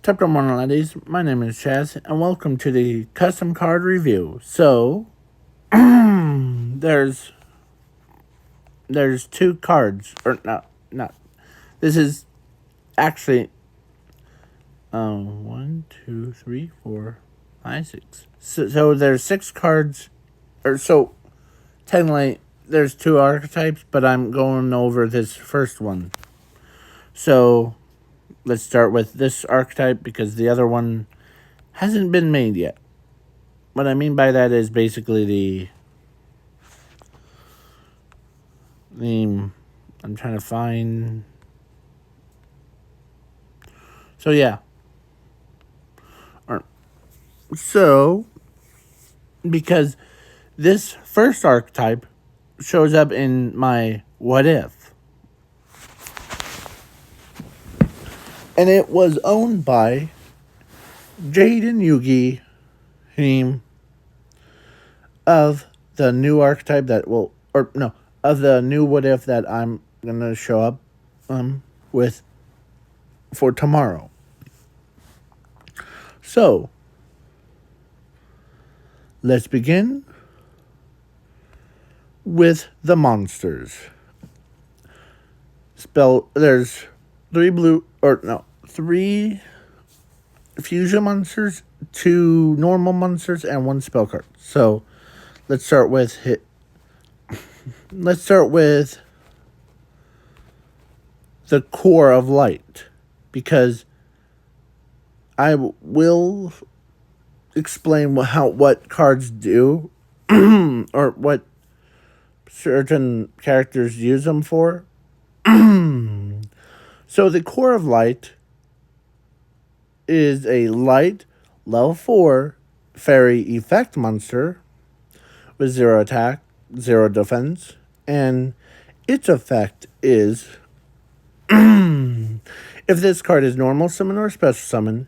Chapter 1 ladies, my name is Chaz, and welcome to the custom card review. So, there's two cards, or not. This is actually, 1, 2, 3, 4, 5, 6. So there's 6 cards, or so, technically, there's 2 archetypes, but I'm going over this first one. So, let's start with this archetype, because the other one hasn't been made yet. What I mean by that is basically the I'm trying to find. So yeah. So because this first archetype shows up in my what if, and it was owned by Jade and Yugi, theme of the new archetype that will, or no, of the new what if that I'm gonna show up with for tomorrow. So let's begin with the monsters. There's 3 fusion monsters, 2 normal monsters, and 1 spell card. So let's start with the core of light, because I will explain what cards do or what certain characters use them for. So the core of light is a light level 4 fairy effect monster with 0 attack, 0 defense, and its effect is if this card is normal summon or special summon,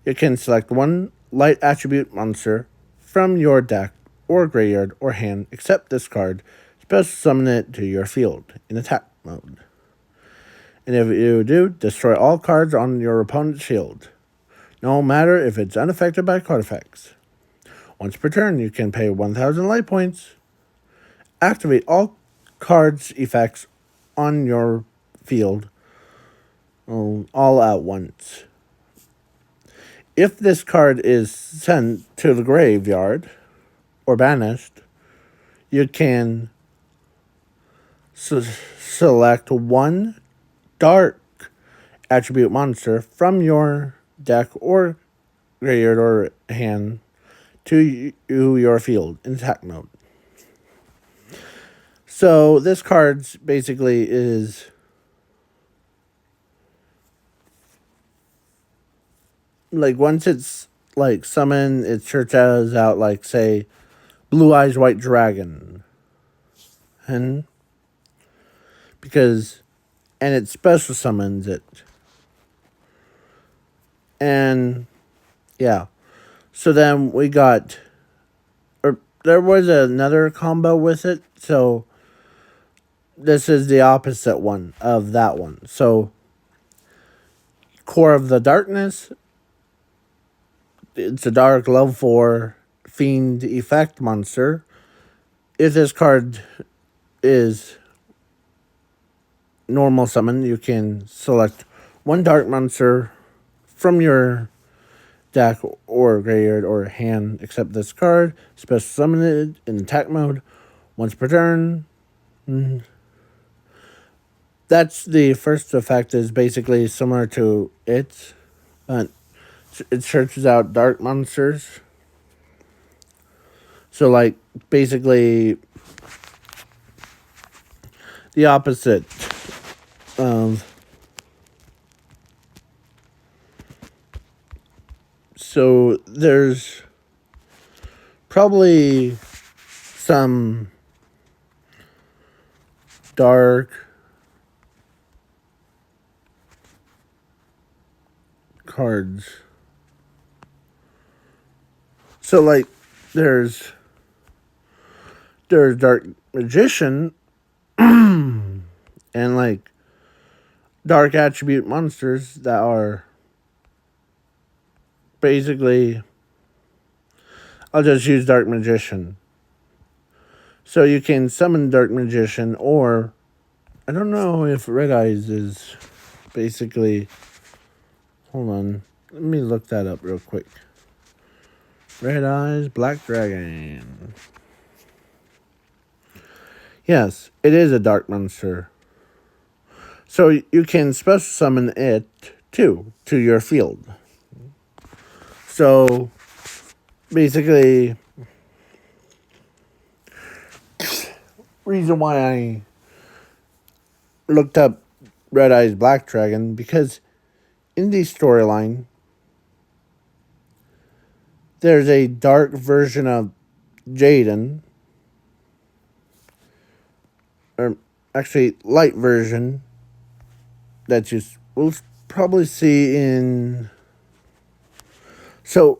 you can select 1 light attribute monster from your deck or graveyard or hand, except this card, special summon it to your field in attack mode. And if you do, destroy all cards on your opponent's field, no matter if it's unaffected by card effects. Once per turn, you can pay 1,000 light points, activate all cards' effects on your field all at once. If this card is sent to the graveyard or banished, you can select 1 dark attribute monster from your deck or graveyard or hand to your field in attack mode. So this card basically is like, once it's like summoned, it searches out, like, say, Blue Eyes White Dragon, and it special summons it, and yeah. So then we got, or there was another combo with it. So this is the opposite one of that one. So Core of the Darkness, it's a dark level 4 fiend effect monster. If this card is normal summon, you can select 1 dark monster from your deck or graveyard or hand, except this card, special summon it in attack mode once per turn. That's the first effect, is basically similar to it, but it searches out dark monsters. So, like, basically the opposite of. So there's probably some dark cards. So, like, there's Dark Magician and, like, dark attribute monsters that are basically, I'll just use Dark Magician. So you can summon Dark Magician, or I don't know if Red Eyes is basically. Hold on. Let me look that up real quick. Red Eyes, Black Dragon. Yes, it is a dark monster. So you can special summon it too to your field. So basically, reason why I looked up Red Eyes Black Dragon, because in the storyline there's a dark version of Jaden, or actually light version, that you will probably see in. So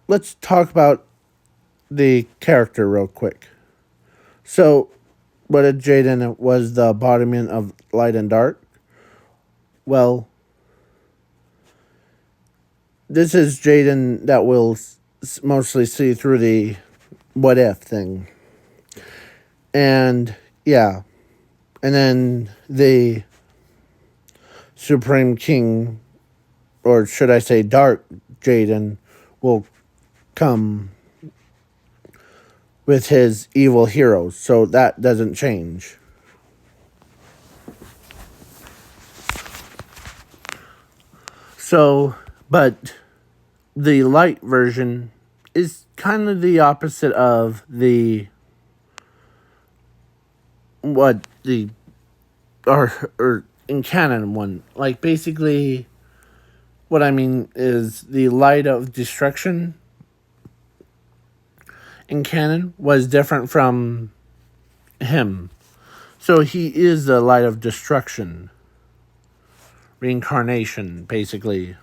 let's talk about the character real quick. So what if Jaden was the embodiment of light and dark? Well, this is Jaden that we'll mostly see through the what if thing. And yeah. And then the Supreme King, or should I say Dark Jaden, will come with his evil heroes. So that doesn't change. So, but the light version is kind of the opposite of the what the or in canon one. Like basically what I mean is the light of destruction in canon was different from him. So he is the light of destruction. Reincarnation, basically.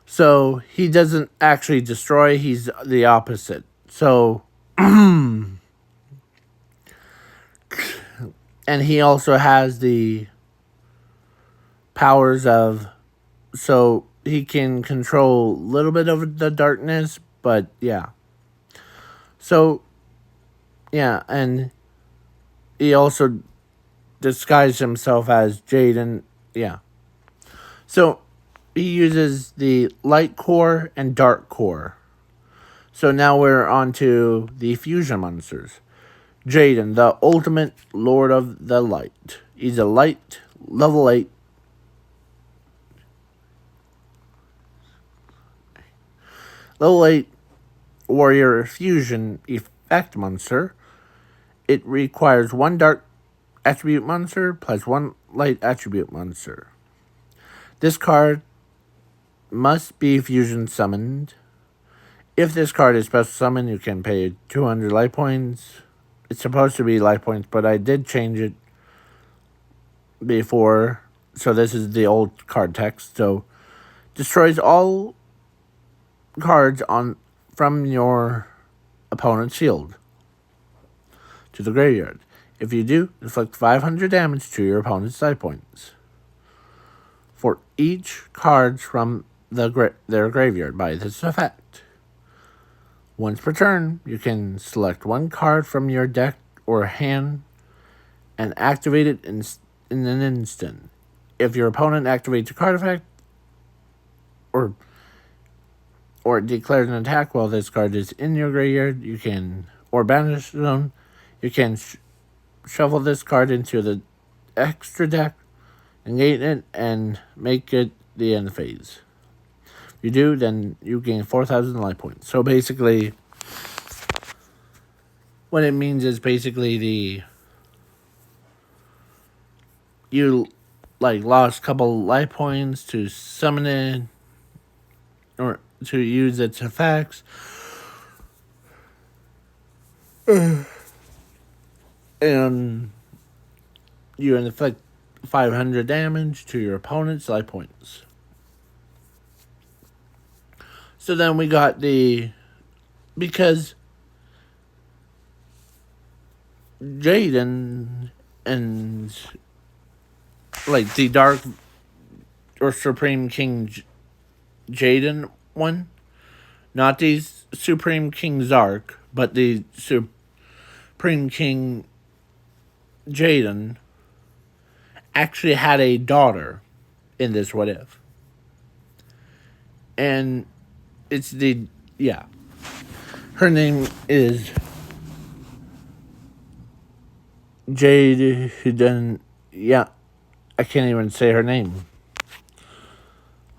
So he doesn't actually destroy, he's the opposite. So and he also has the powers of, so he can control a little bit of the darkness, but yeah. So yeah, and he also disguised himself as Jaden. Yeah. So he uses the light core and dark core. So now we're on to the fusion monsters. Jaden, the ultimate lord of the light. He's a light, level 8. Level 8 warrior fusion effect monster. It requires one dark attribute monster plus one light attribute monster. This card must be fusion summoned. If this card is special summoned, you can pay 200 life points. It's supposed to be life points, but I did change it before. So this is the old card text. So destroys all cards from your opponent's field to the graveyard. If you do, inflict 500 damage to your opponent's life points for each card from their graveyard by this effect. Once per turn, you can select one card from your deck or hand and activate it in an instant. If your opponent activates a card effect or declares an attack while this card is in your graveyard, you can, or banish zone, you can shuffle this card into the extra deck, negate it, and make it the end phase. If you do, then you gain 4,000 life points. So basically, what it means is basically you lost a couple life points to summon it or to use its effects. And you inflict 500 damage to your opponent's life points. So then we got because Jaden and the dark or Supreme King Jaden one. Not the Supreme King Zark, but the Supreme King Jaden actually had a daughter in this what if. And it's the, yeah. Her name is Jade. Yeah, I can't even say her name.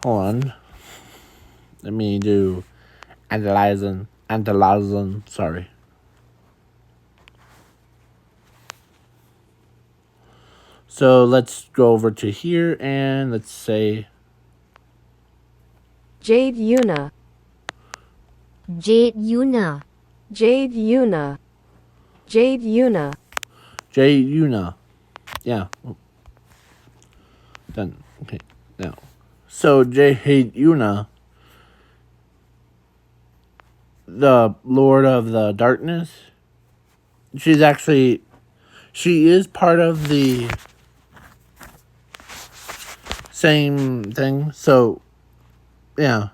Hold on. Let me do analyzing. Sorry. So let's go over to here and let's say Jade Yuna. Jade Yuna. Jade Yuna. Jade Yuna. Jade Yuna. Yeah. Done. Okay. Now. So Jade Yuna, the Lord of the Darkness, she is part of the same thing. So, yeah.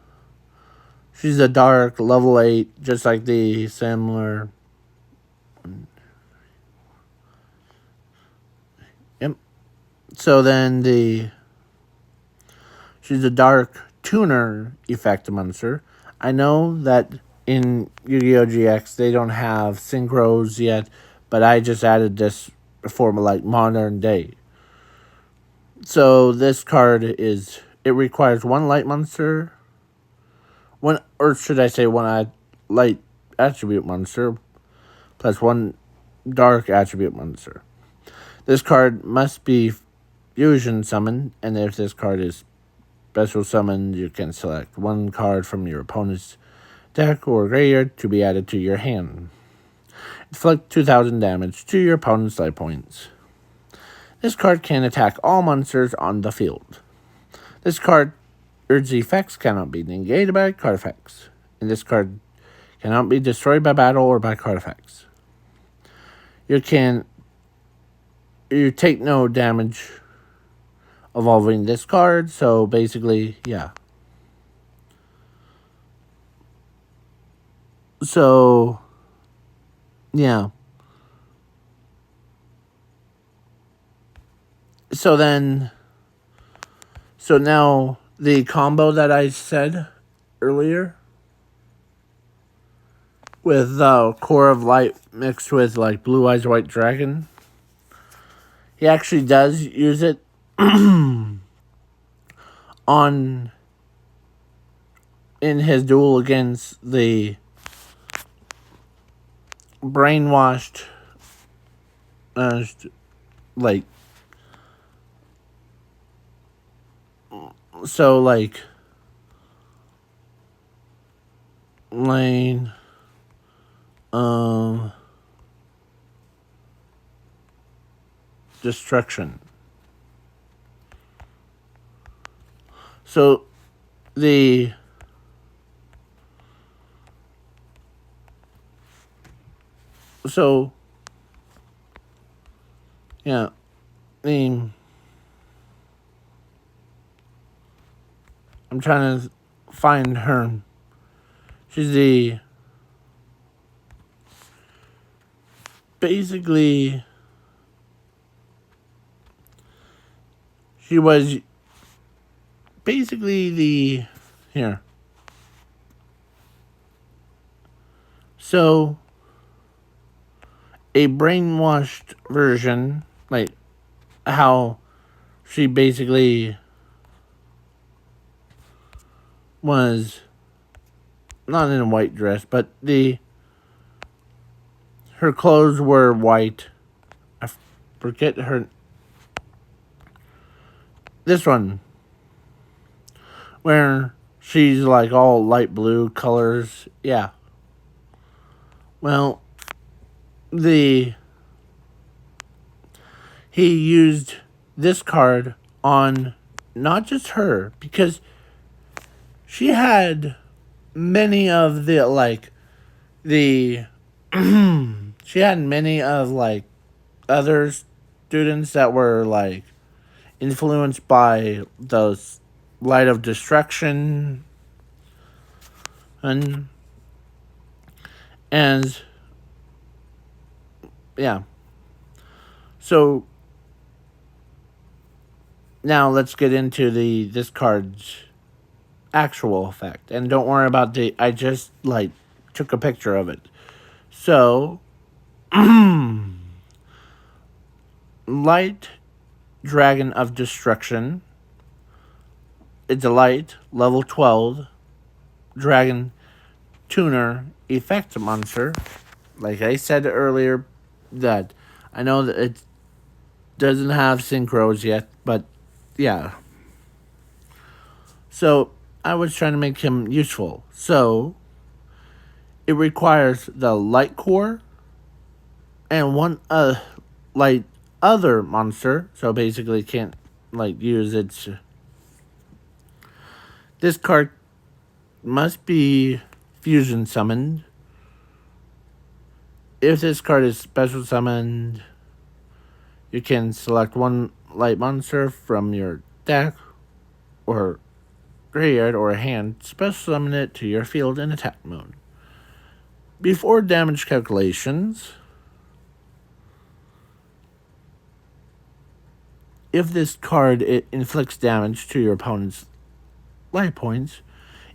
She's a dark level 8, just like the similar. Yep. So then she's a dark tuner effect monster. I know that in Yu-Gi-Oh! GX they don't have synchros yet, but I just added this for like modern day. So this card it requires one light monster, one, or should I say one light attribute monster, plus one dark attribute monster. This card must be fusion summoned, and if this card is special summoned, you can select one card from your opponent's deck or graveyard to be added to your hand. Inflict 2,000 damage to your opponent's life points. This card can attack all monsters on the field. This card's effects cannot be negated by card effects, and this card cannot be destroyed by battle or by card effects. You take no damage evolving this card, so basically, yeah. So, yeah. So now the combo that I said earlier with Core of Light mixed with like Blue Eyes White Dragon, he actually does use it in his duel against the brainwashed like so like lane destruction. So yeah, I'm trying to find her. She's basically she was basically here. So a brainwashed version, like how she basically was not in a white dress, but her clothes were white. I forget her. This one, where she's like all light blue colors. Yeah. Well, he used this card on not just her, because she had many of she had many of like other students that were like influenced by those Light of Destruction, and yeah. So now let's get into this card's actual effect, and don't worry about I just took a picture of it. So Light Dragon of Destruction. It's a light level 12 dragon tuner effect monster. Like I said earlier, that I know that it doesn't have synchros yet, but yeah. So I was trying to make him useful. So it requires the light core and one light other monster. So basically can't use its. This card must be fusion summoned. If this card is special summoned, you can select one light monster from your deck or graveyard or hand, special summon it to your field in attack mode. Before damage calculations, if this card inflicts damage to your opponent's life points,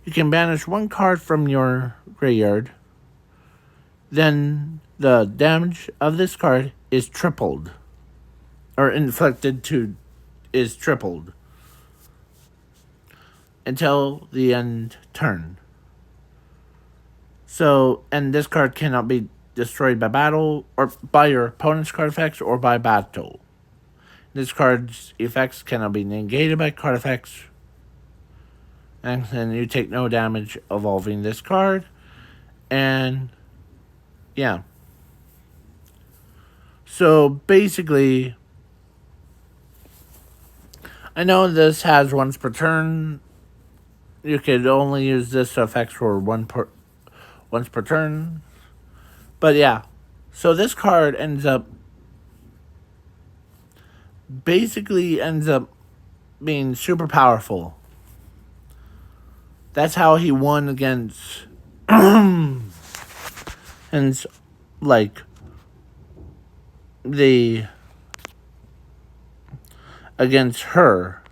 you can banish one card from your graveyard. Then the damage of this card is tripled, or inflicted to is tripled until the end turn. So, and this card cannot be destroyed by battle or by your opponent's card effects or by battle. This card's effects cannot be negated by card effects. And then you take no damage evolving this card. And yeah. So basically, I know this has once per turn. You could only use this effect for once per turn. But yeah. So this card ends up being super powerful. That's how he won against and against her,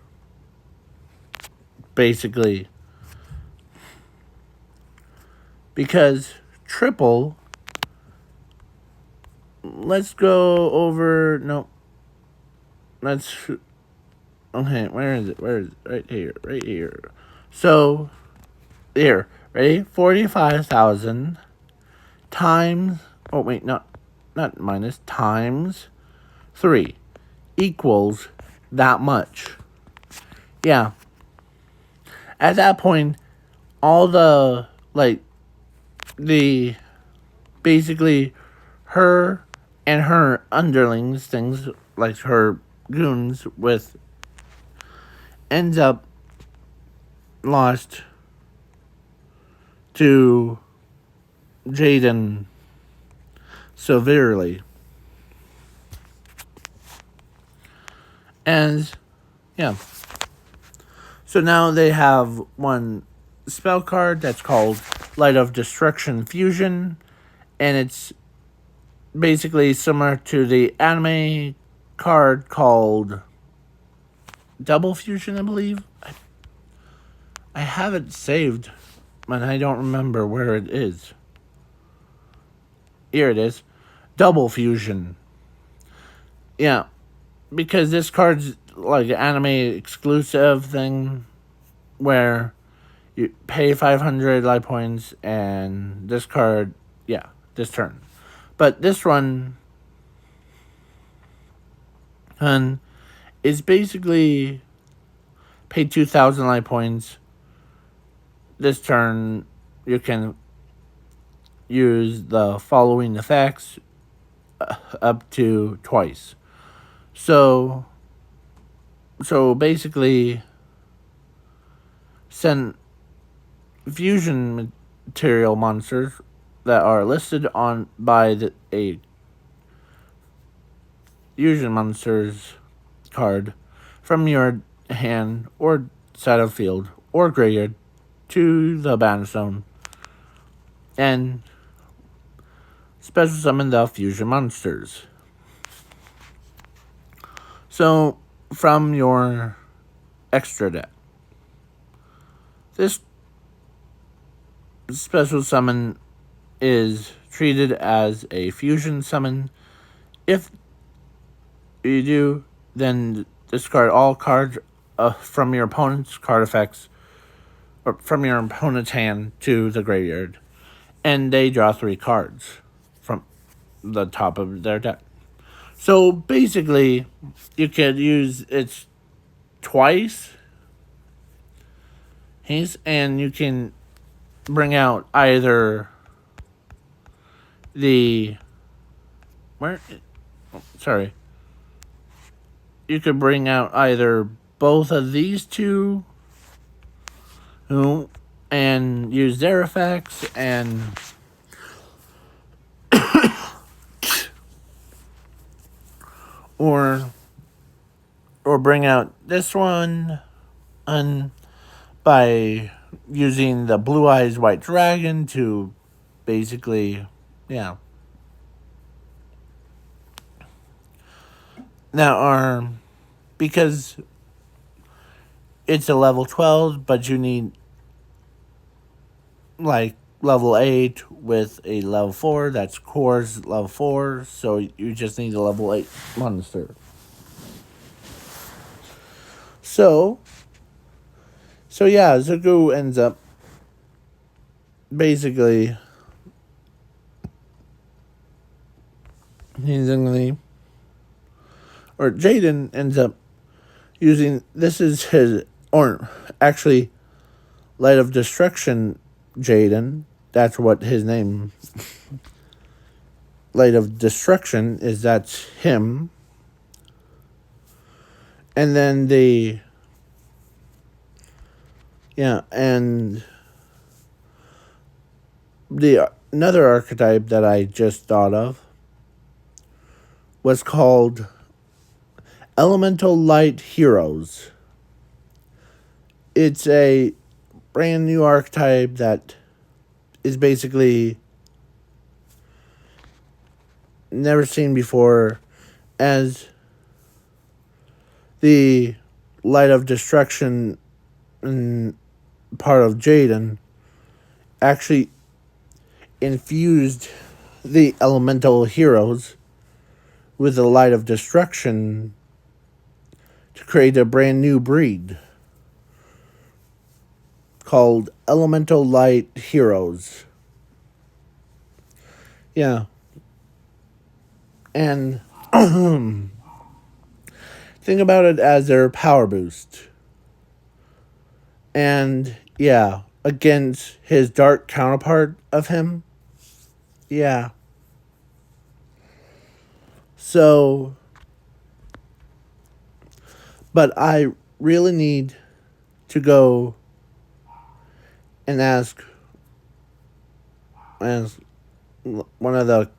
basically, because triple. Let's go over. No. Let's. Okay, where is it? Right here. Right here. So, here. Ready? 45,000 times. Oh, wait, not minus. Times 3 equals that much. Yeah. At that point, all the, basically, her and her underlings, things like her goons ends up lost to Jaden severely. And yeah. So now they have one spell card that's called Light of Destruction Fusion, and it's basically similar to the anime card called Double Fusion, I believe. I have it saved, but I don't remember where it is. Here it is. Double Fusion. Yeah, because this card's like an anime exclusive thing where you pay 500 life points, and this card, yeah, this turn. But this one is basically pay 2,000 life points. This turn, you can use the following effects up to twice. So basically, send fusion material monsters that are listed on by a fusion monsters card from your hand or side of field or graveyard to the battle zone and special summon the fusion monsters. So, from your extra deck, this special summon is treated as a fusion summon. If you do, then discard all cards from your opponent's card effects or from your opponent's hand to the graveyard, and they draw 3 cards from the top of their deck. So basically, you could use it twice, and you can bring out either you could bring out either both of these two, and use their effects, and or bring out this one by using the Blue Eyes White Dragon to basically, yeah. Now, because it's a level 12, but you need like level 8 with a level 4, that's Core's level 4, so you just need a level 8 monster. So yeah, Zuko ends up basically Jaden ends up using, this is his, or actually, Light of Destruction Jaden, that's what his name, Light of Destruction, that's him. And then and another archetype that I just thought of was called Elemental Light Heroes. It's a brand new archetype that is basically never seen before, as the Light of Destruction part of Jaden actually infused the elemental heroes with the Light of Destruction to create a brand new breed called Elemental Light Heroes. Yeah. And think about it as their power boost. And yeah, against his dark counterpart of him. Yeah. So, but I really need to go and ask one of the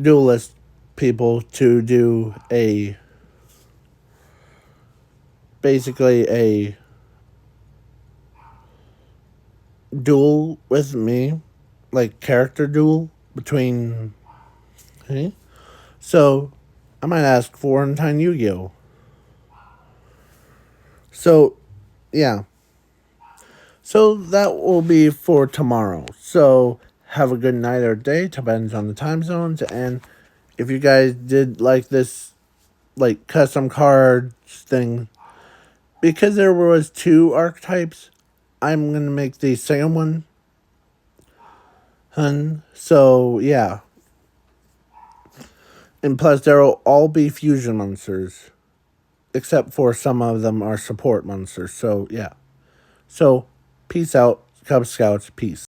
duelist people to do basically a duel with me, like character duel between. Okay? So I might ask Florentine Yu-Gi-Oh. So yeah. So that will be for tomorrow. So have a good night or day, depends on the time zones. And if you guys did like this, like custom cards thing, because there was 2 archetypes, I'm gonna make the second one. So yeah. And plus there will all be fusion monsters, except for some of them are support monsters. So yeah. So peace out, Cub Scouts, peace.